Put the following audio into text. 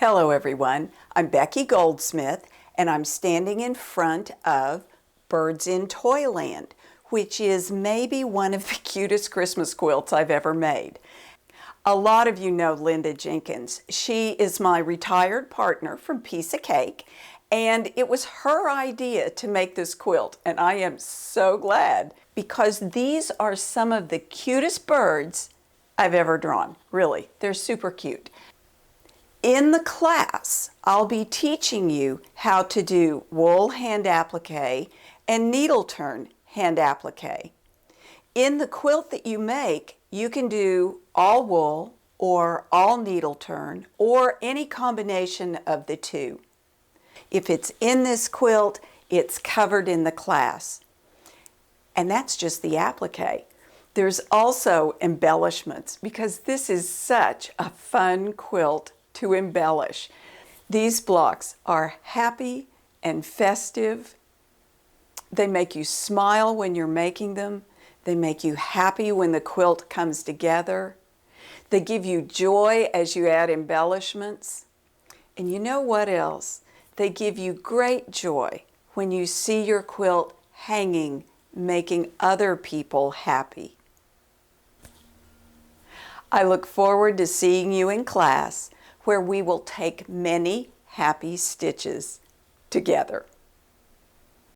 Hello everyone, I'm Becky Goldsmith and I'm standing in front of Birds in Toyland, which is maybe one of the cutest Christmas quilts I've ever made. A lot of you know Linda Jenkins. She is my retired partner from Piece of Cake, and it was her idea to make this quilt, and I am so glad because these are some of the cutest birds I've ever drawn. Really, they're super cute. In the class, I'll be teaching you how to do wool hand applique and needle turn hand applique. In the quilt that you make, you can do all wool or all needle turn or any combination of the two. If it's in this quilt, it's covered in the class. And that's just the applique. There's also embellishments because this is such a fun quilt to embellish. These blocks are happy and festive. They make you smile when you're making them. They make you happy when the quilt comes together. They give you joy as you add embellishments. And you know what else? They give you great joy when you see your quilt hanging, making other people happy. I look forward to seeing you in class, where we will take many happy stitches together.